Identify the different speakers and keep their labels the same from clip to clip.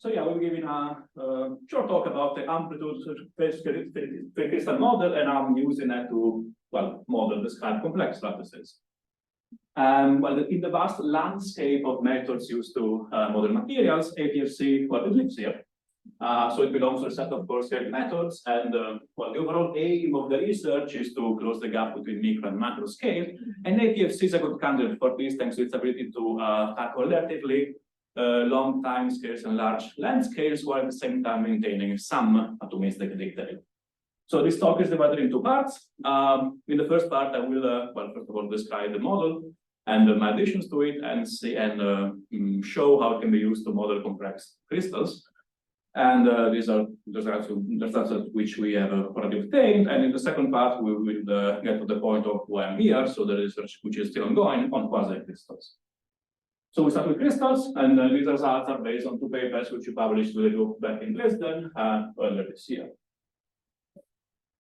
Speaker 1: So yeah, we're giving a short talk about the amplitude phase crystal model, and I'm using it to, well, model describe complex lattices. Well, in the vast landscape of methods used to model materials, APFC, well, it lives here. So it belongs to a set of coarse-scale methods, and well, the overall aim of the research is to close the gap between micro and macro scale. And APFC is a good candidate for this, thanks to its ability to tackle relatively long time scales and large length scales, while at the same time maintaining some atomistic detail. So this talk is divided into parts. In the first part, I will, well, first of all, describe the model and my additions to it, and see and show how it can be used to model complex crystals. And these are the results which we have already obtained. And in the second part, we will get to the point of why I'm here, so the research which is still ongoing on quasi-crystals. So we start with crystals, and these results are based on two papers which we published with a group back in Dresden earlier this year.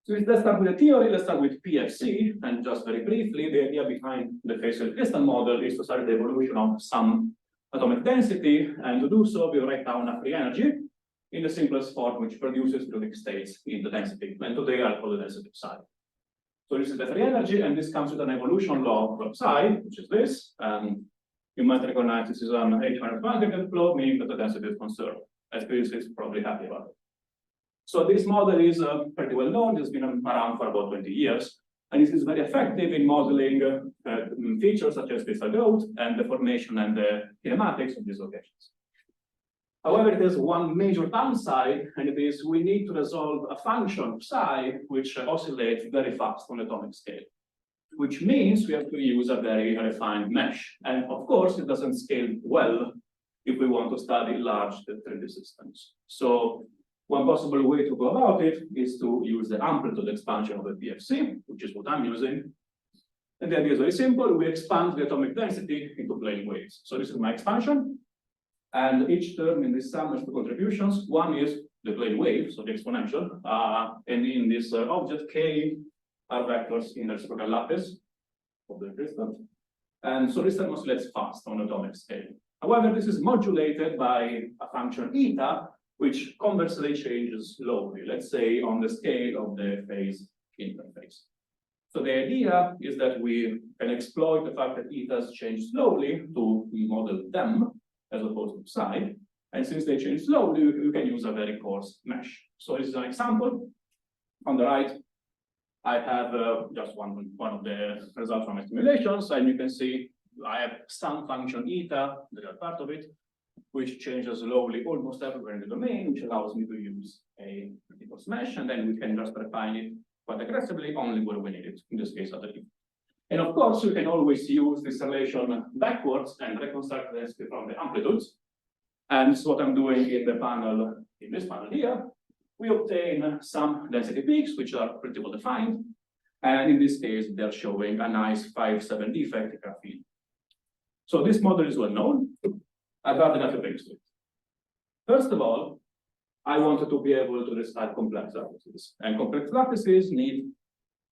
Speaker 1: So let's start with the theory. Let's start with PFC, and just very briefly, the idea behind the phase crystal model is to study the evolution of some atomic density, and to do so, we write down a free energy in the simplest form, which produces periodic states in the density. And today I'll call the density of psi. So this is the free energy, and this comes with an evolution law of psi, which is this. You might recognize this is an H-1 flow, meaning that the density is conserved, as physicists is probably happy about it. So this model is pretty well known. It's been around for about 20 years, and it is very effective in modeling features such as crystal growth and the formation and the kinematics of these locations. However, there's one major downside, and it is we need to resolve a function psi which oscillates very fast on atomic scale, which means we have to use a very refined mesh. And of course, it doesn't scale well if we want to study large 3D systems. So one possible way to go about it is to use the amplitude expansion of the PFC, which is what I'm using. And the idea is very simple. We expand the atomic density into plane waves. So this is my expansion. And each term in this sum has two contributions. One is the plane wave, so the exponential. And in this object, K are vectors in the reciprocal lattice of the crystal. And so this term oscillates fast on atomic scale. However, this is modulated by a function eta, which conversely changes slowly, let's say on the scale of the phase interface. So the idea is that we can exploit the fact that etas change slowly to model them as opposed to psi. And since they change slowly, we can use a very coarse mesh. So this is an example. On the right, I have just one of the results from my simulations, and you can see I have some function eta, that are part of it, which changes slowly almost everywhere in the domain, which allows me to use a pretty coarse mesh, and then we can just refine it quite aggressively only where we need it, in this case at the tip. And of course, you can always use this relation backwards and reconstruct the density from the amplitudes. And this is what I'm doing in the panel, in this panel here. We obtain some density peaks, which are pretty well defined. And in this case, they're showing a nice 5-7 defect graphene. So this model is well known. I've added a few things to it. First of all, I wanted to be able to describe complex lattices. And complex lattices need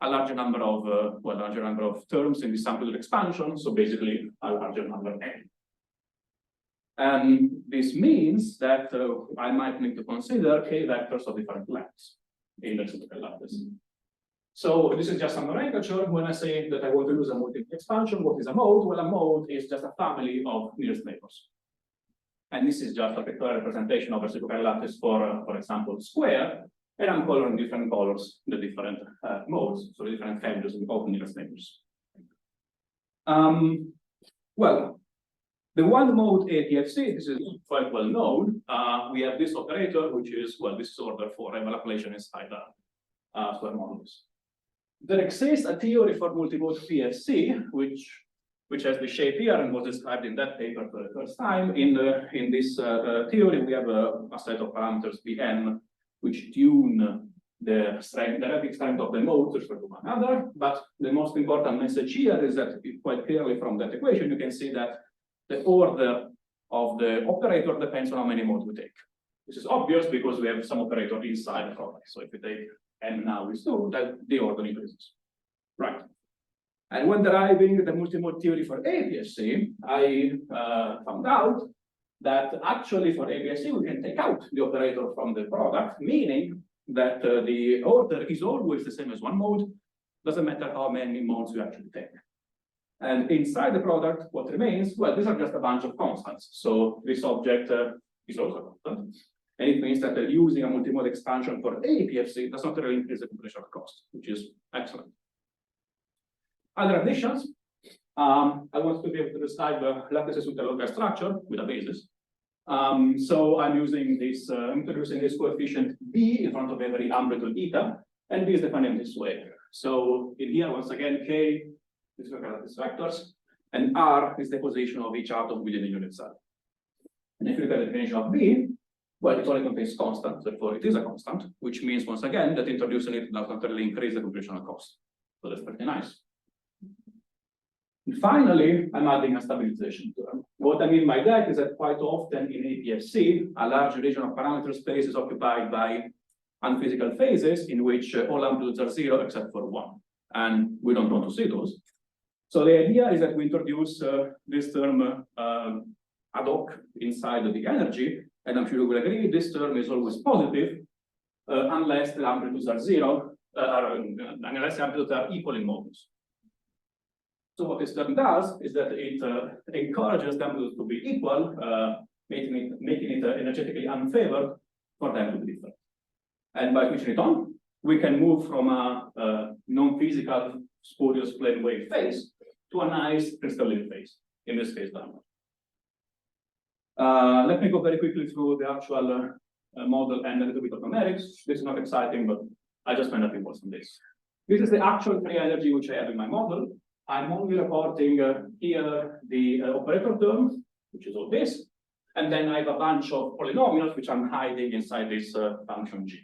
Speaker 1: a larger number of terms in this amplitude expansion, so basically a larger number n. And this means that I might need to consider k vectors of different lengths in the reciprocal lattice. So this is just a nomenclature. When I say that I want to use a multiple expansion, what is a mode? Well, a mode is just a family of nearest neighbors. And this is just a pictorial representation of a reciprocal lattice for example, square. And I'm coloring different colors, the different modes, so the different families of nearest neighbors. Well, the one mode APFC, this is quite well known. We have this operator, which is, well, this is order for evaluation inside the square modulus. There exists a theory for multimode PFC, which has the shape here and was described in that paper for the first time. In this theory, we have a set of parameters Bn, which tune the dynamic strength of the modes with respect to one another. But the most important message here is that quite clearly from that equation, you can see that the order of the operator depends on how many modes we take. This is obvious because we have some operator inside the product. So if we take n now is 2, that the order increases. Right. And when deriving the multimode theory for APFC, I found out that actually for ABSC we can take out the operator from the product, meaning that the order is always the same as one mode, doesn't matter how many modes you actually take. And inside the product, what remains, well, these are just a bunch of constants. So this object is also a constant. And it means that using a multimode expansion for APFC does not really increase the computational cost, which is excellent. Other additions, I want to be able to describe lattices with a local structure with a basis. So I'm using this, introducing this coefficient B in front of every amplitude eta, and B is defined in this way. So in here, once again, K is local lattice vectors, and R is the position of each atom within the unit cell. And if you look at the definition of B, well, it only contains constants, therefore it is a constant, which means once again that introducing it does not really increase the computational cost. So that's pretty nice. And finally, I'm adding a stabilization term. What I mean by that is that quite often in APFC, a large region of parameter space is occupied by unphysical phases in which all amplitudes are 0 except for 1. And we don't want to see those. So the idea is that we introduce this term ad hoc inside the energy, and I'm sure you will agree this term is always positive unless the amplitudes are 0, unless the amplitudes are equal in modulus. So what this term does is that it encourages the amplitudes to be equal, making it energetically unfavored for them to be different. And by switching it on, we can move from a non-physical spurious plane wave phase to a nice crystalline phase, in this case downward. Let me go very quickly through the actual model and a little bit of numerics. This is not exciting, but I just find nothing worse than this. This is the actual free energy which I have in my model. I'm only reporting here the operator term, which is all this, and then I have a bunch of polynomials which I'm hiding inside this function G.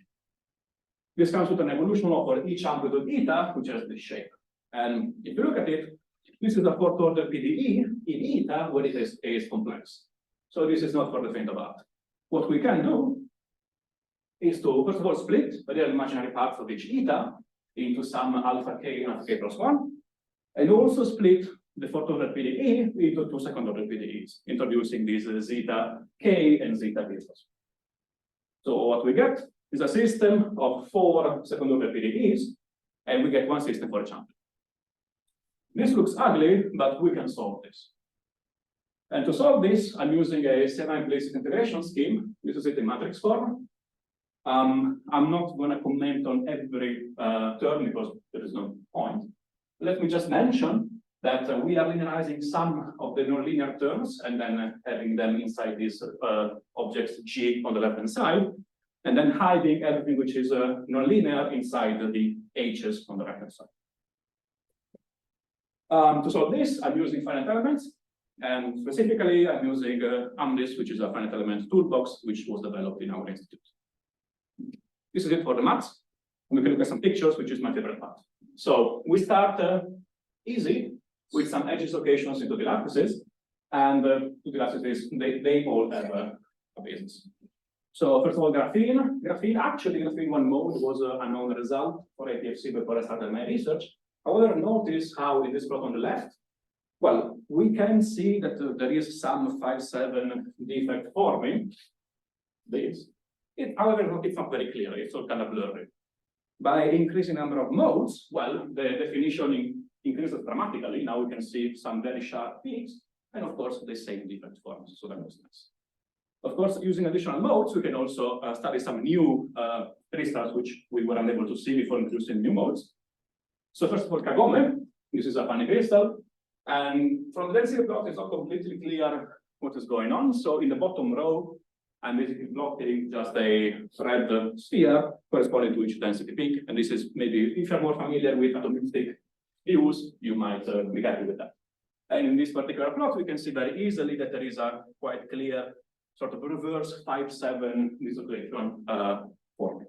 Speaker 1: This comes with an evolution law for each amplitude eta, which has this shape. And if you look at it, this is a fourth order PDE in eta where it is complex. So this is not for the faint of heart. What we can do is to, first of all, split the real imaginary parts of each eta into some alpha k and alpha k plus 1, and also split the fourth order PDE into two second order PDEs, introducing these zeta k and zeta k plus 1. So what we get is a system of 4 second order PDEs, and we get one system for each amplitude. This looks ugly, but we can solve this. And to solve this, I'm using a semi-implicit integration scheme. This is it in matrix form. I'm not going to comment on every term because there is no point. Let me just mention that we are linearizing some of the nonlinear terms and then having them inside these objects G on the left-hand side, and then hiding everything which is nonlinear inside the H's on the right-hand side. To solve this, I'm using finite elements, and specifically, I'm using AMDIS, which is a finite element toolbox, which was developed in our institute. This is it for the maths. We can look at some pictures, which is my favorite part. So we start easy with some edge dislocations into the lattices, and to the lattices, they all have a basis. So first of all, graphene. Graphene 1 mode was a known result for APFC before I started my research. However, notice how in this plot on the left, well, we can see that there is some 5-7 defect forming. However, it's not very clear. It's all kind of blurry. By increasing number of modes, well, the definition increases dramatically. Now we can see some very sharp peaks, and of course, the same defect forms. So that was nice. Of course, using additional modes, we can also study some new crystals which we were unable to see before introducing new modes. So first of all, Kagome. This is a funny crystal. And from the density plot, it's not completely clear what is going on. So in the bottom row, I'm basically plotting just a red sphere corresponding to each density peak. And this is maybe, if you're more familiar with atomistic views, you might be happy with that. And in this particular plot, we can see very easily that there is a quite clear sort of reverse 5-7 dislocation forming.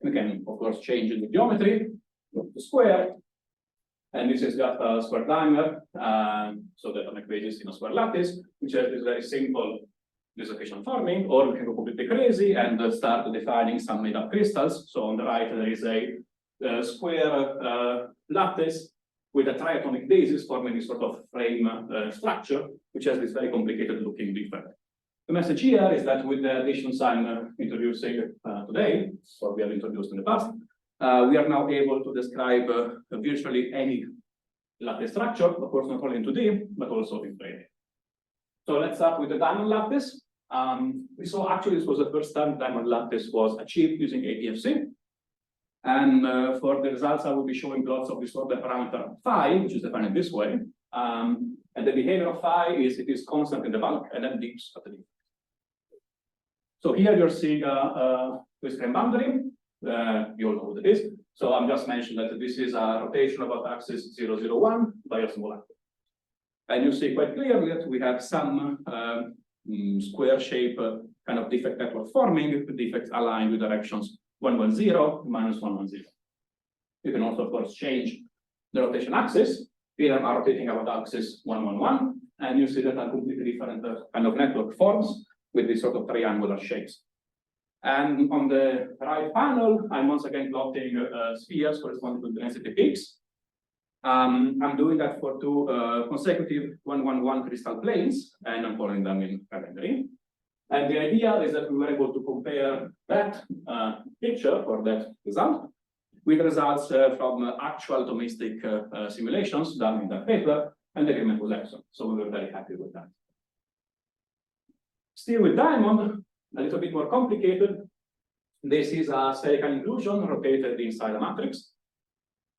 Speaker 1: We can, of course, change the geometry, look to square. And this has got a square diameter, so the atomic basis in a square lattice, which has this very simple dislocation forming, or we can go completely crazy and start defining some made-up crystals. So on the right, there is a square lattice with a triatomic basis forming this sort of frame structure, which has this very complicated looking defect. The message here is that with the additions I'm introducing today, or we have introduced in the past, we are now able to describe virtually any lattice structure, of course not only in 2D, but also in 3D. So let's start with the diamond lattice. We saw actually this was the first time diamond lattice was achieved using APFC. And for the results, I will be showing plots of this order parameter phi, which is defined this way. And the behavior of phi is it is constant in the bulk and then dips at the dip. So here you're seeing a twist-frame boundary. You all know what it is. So I'm just mentioning that this is a rotation about axis 001 by a small angle. And you see quite clearly that we have some square shape kind of defect network forming, defects aligned with directions 110, minus 110. You can also, of course, change the rotation axis. Here I'm rotating about axis 111, and you see that a completely different kind of network forms with these sort of triangular shapes. And on the right panel, I'm once again plotting spheres corresponding to density peaks. I'm doing that for two consecutive 111 crystal planes, and I'm following them in calendary. And the idea is that we were able to compare that picture or that result with results from actual domestic simulations done in that paper, and the agreement was excellent. So we were very happy with that. Still with diamond, a little bit more complicated. This is a spherical inclusion rotated inside a matrix.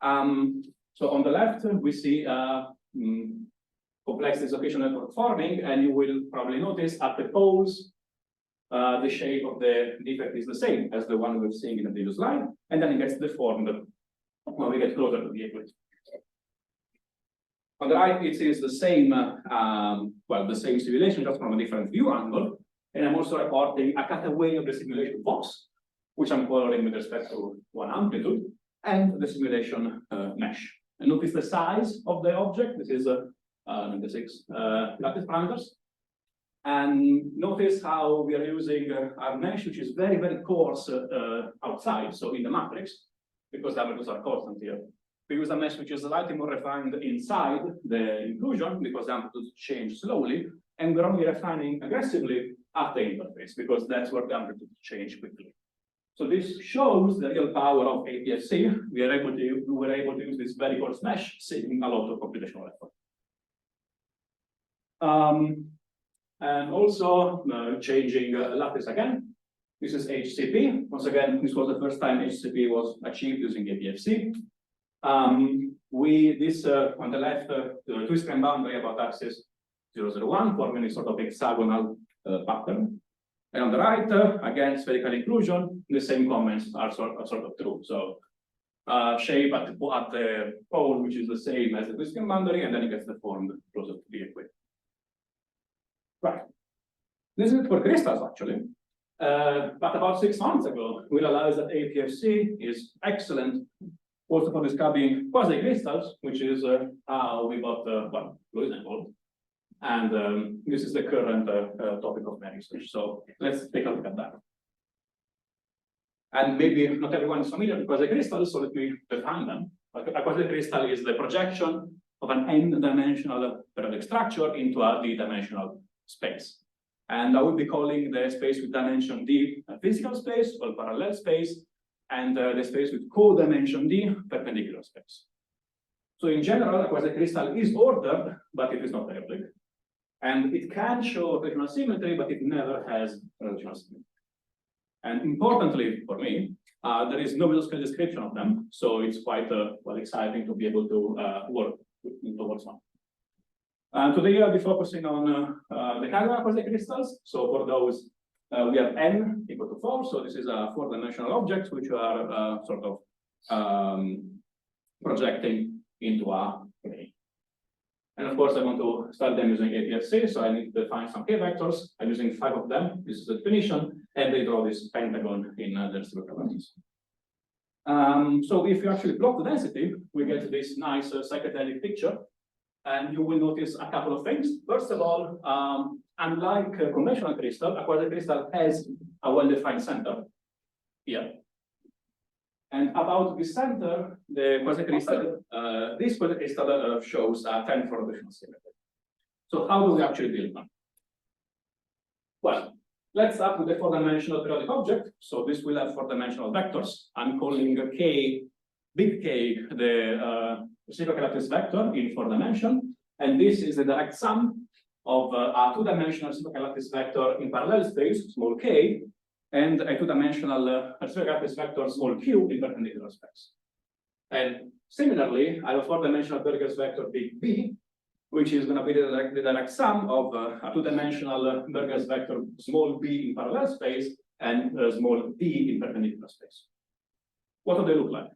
Speaker 1: So on the left, we see complex dislocation network forming, and you will probably notice at the poles, the shape of the defect is the same as the one we're seeing in the previous slide, and then it gets deformed when we get closer to the eclipse. On the right, it is the same, the same simulation, just from a different view angle. And I'm also reporting a cutaway of the simulation box, which I'm coloring with respect to one amplitude, and the simulation mesh. And notice the size of the object. This is the 6 lattice parameters. And notice how we are using our mesh, which is very, very coarse outside, so in the matrix, because the amplitudes are constant here. We use a mesh which is slightly more refined inside the inclusion, because the amplitudes change slowly, and we're only refining aggressively at the interface, because that's where the amplitudes change quickly. So this shows the real power of APFC. We were able to use this very coarse mesh, saving a lot of computational effort. And also changing lattice again. This is HCP. Once again, this was the first time HCP was achieved using APFC. On the left, the twist-frame boundary about axis 001, forming a sort of hexagonal pattern. And on the right, again, spherical inclusion, the same comments are sort of true. So shape at the pole, which is the same as the twist-frame boundary, and then it gets deformed closer to the equator. Right. This is it for crystals, actually. But about 6 months ago, we realized that APFC is excellent also for describing quasi-crystals, which is how we got Louis involved. And this is the current topic of my research. So let's take a look at that. And maybe not everyone is familiar with quasi-crystals, so let me define them. A quasi-crystal is the projection of an n-dimensional periodic structure into a d-dimensional space. And I will be calling the space with dimension d a physical space or parallel space, and the space with co-dimension d perpendicular space. So in general, a quasi-crystal is ordered, but it is not periodic. And it can show rotational symmetry, but it never has rotational symmetry. And importantly for me, there is no mesoscale description of them, so it's quite exciting to be able to work towards one. Today I'll be focusing on the Kagura quasi-crystals. So for those, we have n equal to 4. So this is a 4-dimensional object which we are projecting into a plane. And of course, I want to start them using APFC, so I need to define some k-vectors. I'm using 5 of them. This is the definition, and they draw this pentagon in the reciprocal values. So if you actually plot the density, we get this nice psychedelic picture. And you will notice a couple of things. First of all, unlike a conventional crystal, a quasi-crystal has a well-defined center here. And about the center, the quasi-crystal, this quasi-crystal shows a 10 for rotational symmetry. So how do we actually build them? Well, let's start with the four-dimensional periodic object. So this will have four-dimensional vectors. I'm calling K, big K, the reciprocal lattice vector in 4 dimensions. And this is the direct sum of a two-dimensional reciprocal lattice vector in parallel space, small k, and a two-dimensional reciprocal lattice vector, small q, in perpendicular space. And similarly, I have a four-dimensional Burgers vector, big B, which is going to be the direct sum of a two-dimensional Burgers vector, small b, in parallel space, and small d in perpendicular space. What do they look like?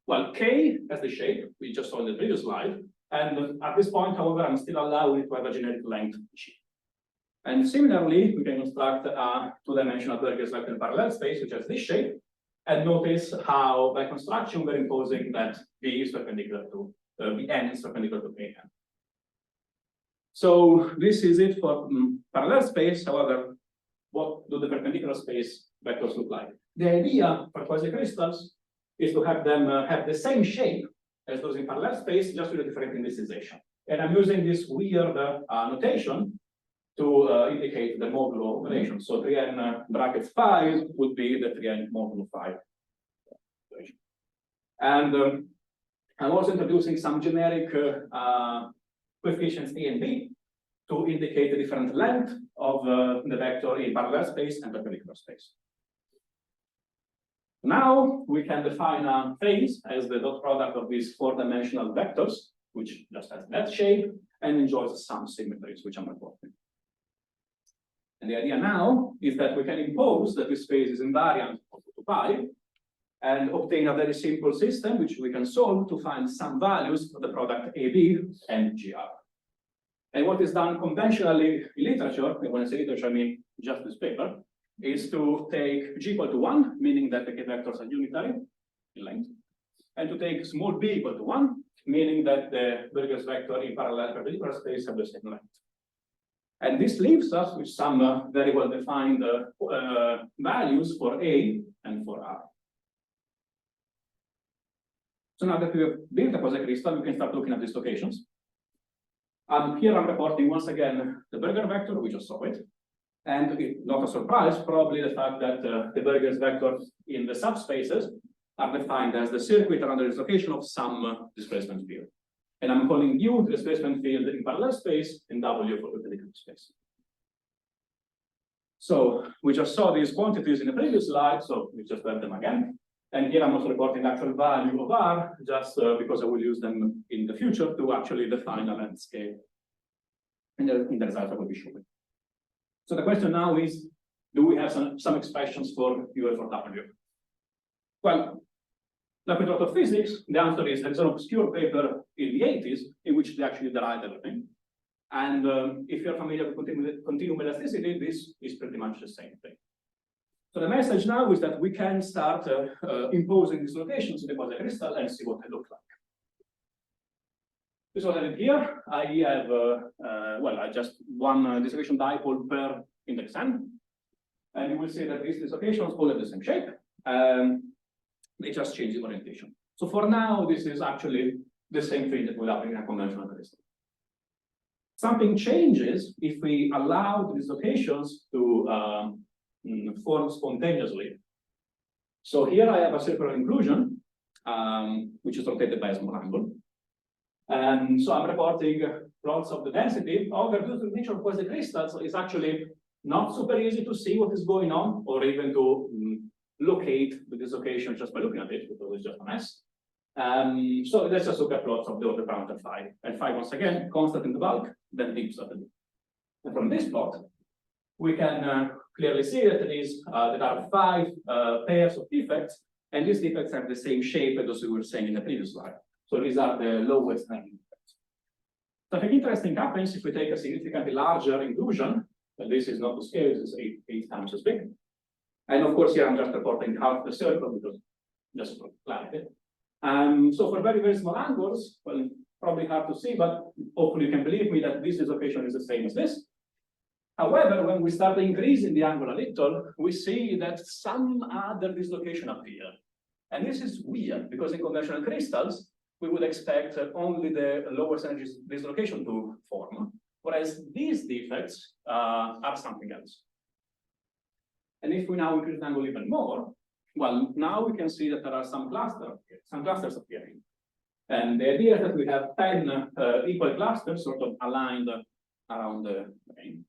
Speaker 1: Well, K has the shape we just saw in the previous slide. And at this point, however, I'm still allowing it to have a generic length G. And similarly, we can construct a two-dimensional Burgers vector in parallel space, which has this shape. And notice how, by construction, we're imposing that B is perpendicular to Bn is perpendicular to Kn. So this is it for parallel space. However, what do the perpendicular space vectors look like? The idea for quasi-crystals is to have them have the same shape as those in parallel space, just with a different indicization. And I'm using this weird notation to indicate the modulo relation. So 3n brackets 5 would be the 3n modulo 5. And I'm also introducing some generic coefficients A and B to indicate the different length of the vector in parallel space and perpendicular space. Now we can define a phase as the dot product of these four-dimensional vectors, which just has that shape and enjoys some symmetries, which I'm reporting. And the idea now is that we can impose that this phase is invariant of 2 pi and obtain a very simple system which we can solve to find some values for the product AB and GR. And what is done conventionally in literature, and when I say literature, I mean just this paper, is to take G equal to 1, meaning that the K vectors are unitary in length, and to take small b equal to 1, meaning that the Burgers vector in parallel perpendicular space have the same length. And this leaves us with some very well-defined values for A and for R. So now that we have built a quasi-crystal, we can start looking at these locations. Here I'm reporting once again the Burger vector, we just saw it. And not a surprise, probably the fact that the Burgers vectors in the subspaces are defined as the circuit around the dislocation of some displacement field. And I'm calling U the displacement field in parallel space and W for perpendicular space. So we just saw these quantities in the previous slide, so we just read them again. And here I'm also reporting the actual value of R, just because I will use them in the future to actually define a landscape. And in the results I will be showing. So the question now is, do we have some expressions for U and for W? Well, like with a lot of physics, the answer is there is an obscure paper in the 80s in which they actually derived everything. And if you're familiar with continuum elasticity, this is pretty much the same thing. So the message now is that we can start imposing these locations in the quasi-crystal and see what they look like. This is what I did here. I have, well, I just one dislocation dipole per index n. And you will see that these dislocations all have the same shape. They just change the orientation. So for now, this is actually the same thing that will happen in a conventional crystal. Something changes if we allow the dislocations to form spontaneously. So here I have a circular inclusion, which is rotated by a small angle. And so I'm reporting plots of the density. However, due to the nature of quasi-crystals, it's actually not super easy to see what is going on, or even to locate the dislocation just by looking at it, because it's just a mess. So let's just look at plots of the order parameter phi. And phi, once again, constant in the bulk, then deep suddenly. And from this plot, we can clearly see that there are 5 pairs of defects, and these defects have the same shape as those we were saying in the previous slide. So these are the lowest hanging defects. Something interesting happens if we take a significantly larger inclusion, and this is not to scale, this is 8 times as big. And of course, here I'm just reporting half the circle because just for clarity. So for very, very small angles, well, probably hard to see, but hopefully you can believe me that this dislocation is the same as this. However, when we start increasing the angle a little, we see that some other dislocation appear. And this is weird because in conventional crystals, we would expect only the lowest energy dislocation to form. whereas these defects are something else. And if we now increase the angle even more, well, now we can see that there are some clusters appearing. And the idea is that we have 10 equal clusters sort of aligned around the plane.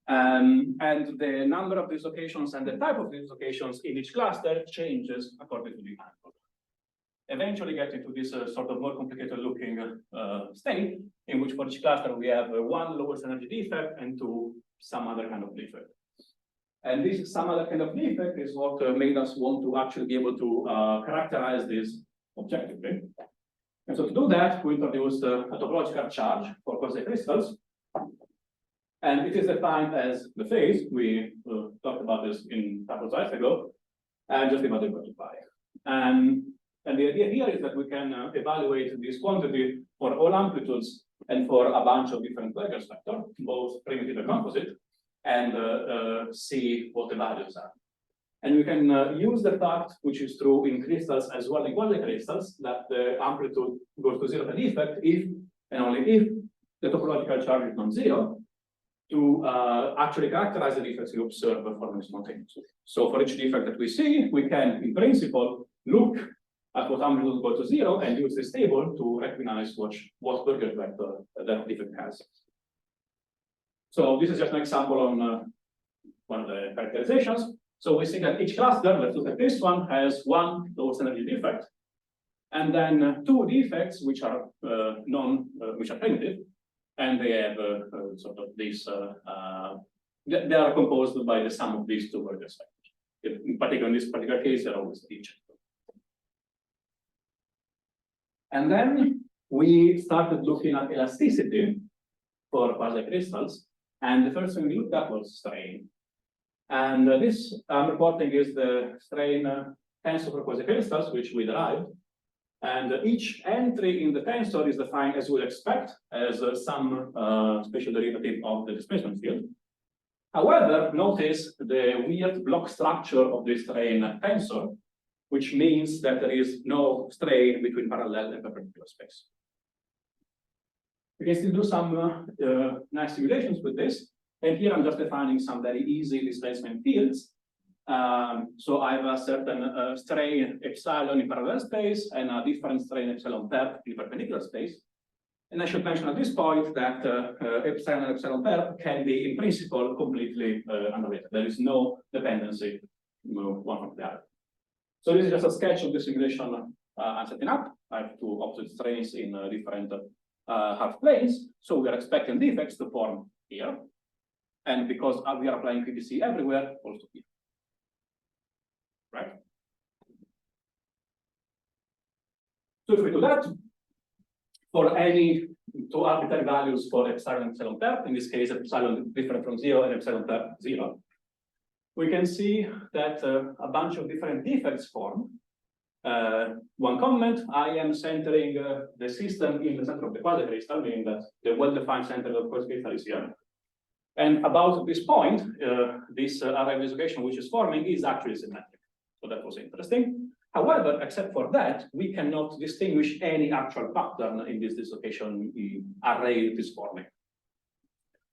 Speaker 1: And the number of dislocations and the type of dislocations in each cluster changes according to the angle. Eventually getting to this sort of more complicated looking state, in which for each cluster we have one lowest energy defect and two some other kind of defect. And this some other kind of defect is what made us want to actually be able to characterize this objectively. And so to do that, we introduced a topological charge for quasi-crystals. And it is defined as the phase. We talked about this in a couple of slides ago, and just divided by pi. And the idea here is that we can evaluate this quantity for all amplitudes and for a bunch of different Weger vectors, both primitive and composite, and see what the values are. And we can use the fact, which is true in crystals as well in quasi-crystals, that the amplitude goes to zero by defect if and only if the topological charge is non-zero, to actually characterize the defects we observe forming spontaneously. So for each defect that we see, we can, in principle, look at what amplitude goes to zero and use this table to recognize what Burger vector that defect has. So this is just an example on one of the characterizations. So we see that each cluster, let's look at this one, has one lowest energy defect, and then two defects which are which are primitive, and they have sort of this. They are composed by the sum of these two Burger vectors. In particular, in this particular case, they're always each. And then we started looking at elasticity for quasi-crystals, and the first thing we looked at was strain. And this I'm reporting is the strain tensor for quasi-crystals, which we derived. And each entry in the tensor is defined, as you would expect, as some spatial derivative of the displacement field. However, notice the weird block structure of this strain tensor, which means that there is no strain between parallel and perpendicular space. We can still do some nice simulations with this. And here I'm just defining some very easy displacement fields. So I have a certain strain epsilon in parallel space and a different strain epsilon perp in perpendicular space. And I should mention at this point that epsilon and epsilon perp can be, in principle, completely unrelated. There is no dependency one from the other. So this is just a sketch of the simulation I'm setting up. I have two opposite strains in different half planes. So we are expecting defects to form here. And because we are applying PPC everywhere, also here. Right? So if we do that, for any two arbitrary values for epsilon and epsilon perp, in this case, epsilon different from zero and epsilon perp 0, we can see that a bunch of different defects form. One comment, I am centering the system in the center of the quasi-crystal, meaning that the well-defined center of the quasi-crystal is here. And about this point, this array dislocation which is forming is actually symmetric. So that was interesting. However, except for that, we cannot distinguish any actual pattern in this dislocation array that is forming.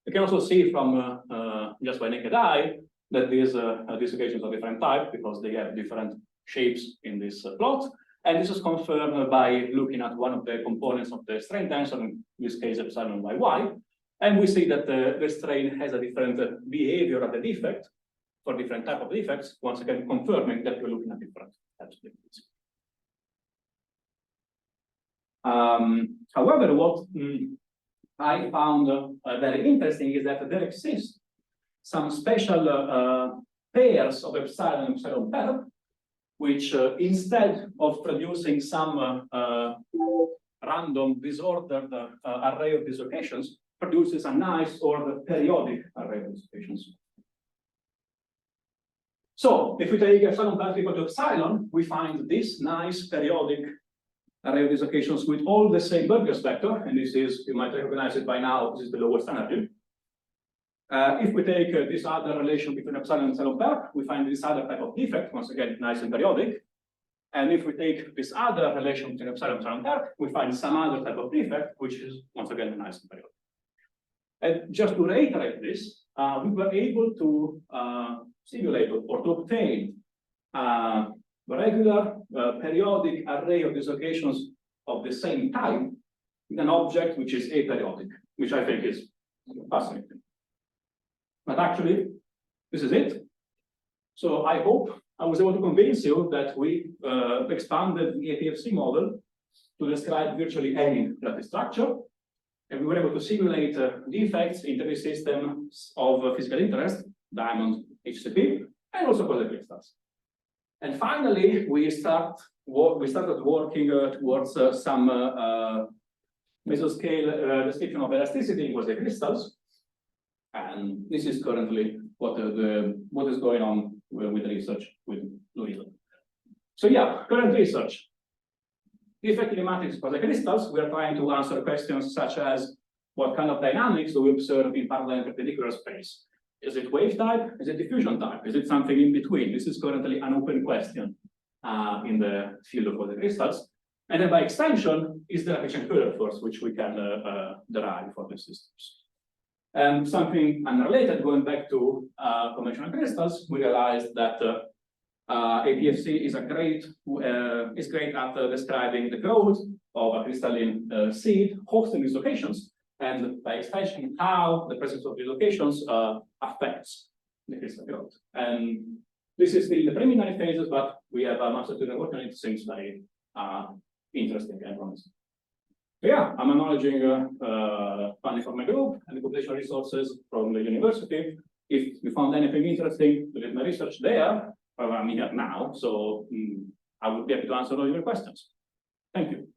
Speaker 1: You can also see from just by naked eye that these dislocations are different type because they have different shapes in this plot. And this is confirmed by looking at one of the components of the strain tensor, in this case epsilon by y. And we see that the strain has a different behavior of the defect for different type of defects, once again confirming that we're looking at different types of defects. However, what I found very interesting is that there exists some special pairs of epsilon and epsilon perp, which instead of producing some random disordered array of dislocations, produces a nice ordered periodic array of dislocations. So if we take epsilon perp equal to epsilon, we find this nice periodic array of dislocations with all the same Burgers vector, and this is, you might recognize it by now, this is the lowest energy. If we take this other relation between epsilon and epsilon perp, we find this other type of defect, once again, nice and periodic. And if we take this other relation between epsilon and epsilon perp, we find some other type of defect, which is, once again, nice and periodic. And just to reiterate this, we were able to simulate or to obtain a regular periodic array of dislocations of the same type in an object which is aperiodic, which I think is fascinating. But actually, this is it. So I hope I was able to convince you that we expanded the APFC model to describe virtually any lattice structure. And we were able to simulate defects in 3D systems of physical interest, diamond, HCP, and also quasi crystals. And finally, we started working towards some mesoscale description of elasticity in quasi crystals. And this is currently what is going on with the research with Louisa. So yeah, current research. Defect kinematics quasi crystals, we are trying to answer questions such as what kind of dynamics do we observe in parallel and perpendicular space? Is it wave type? Is it diffusion type? Is it something in between? This is currently an open question in the field of quasi crystals. And then by extension is the Affiliation curve force, which we can derive for the systems. And something unrelated, going back to conventional crystals, we realized that APFC is great at describing the growth of a crystalline seed hosting dislocations, and by extension, how the presence of dislocations affects the crystal growth. And this is still in the preliminary phases, but we have a master student working on it. Seems very interesting and promising. So yeah, I'm acknowledging funding from my group and the computational resources from the university. If you found anything interesting to my research there, I'm here now, so I would be happy to answer all your questions. Thank you.